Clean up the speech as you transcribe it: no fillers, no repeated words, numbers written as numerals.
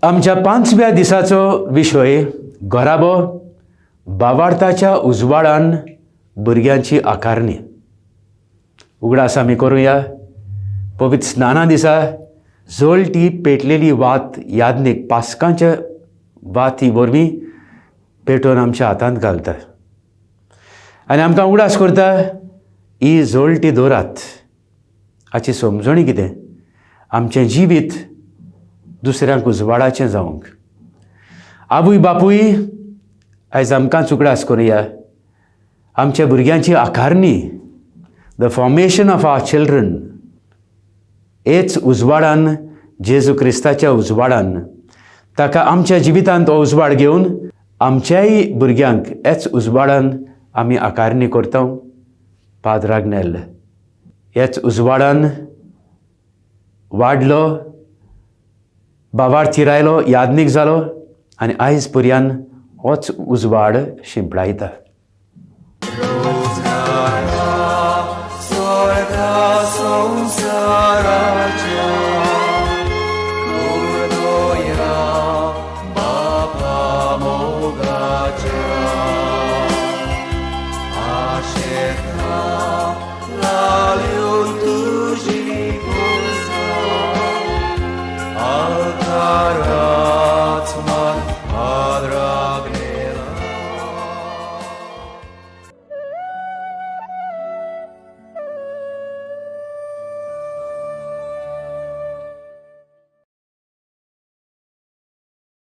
आमच्या 5व्या दिसाचो विशय घोराबो भावार्थाच्या उजवाडान भुरग्यांची आकारणी. उगडास आमी करुया. पवित्र स्नाना दिसा जळटी पेटलेली वात यादनीक पास्कांच्या वाती वरवीं पेटोवन आमच्या हातांत घालता आनी आमकां उगडास करता ही जळटी दोरात. हाची समजणी कितें? आमचें जिवीत दुसऱ्यांक उजवाडाचें जावंक. आवय बापूय आयज आमकांच उगडास करुया. आमच्या भुरग्यांची आकारणी, the formation of our children, हेच उजवाडान, जेजू क्रिस्ताच्या उजवाडान ताका आमच्या जिवितांत हो उजवाड घेवन आमच्याय भुरग्यांक हेच उजवाडान आमी आकारणी करता. पाद्राक नेल हेच उजवाडान वाडलो, भावार्थ चिरायलो, यादनीक जालो आनी आयज पर्यान होच उजवाड शिंपडायता. Hallelujah.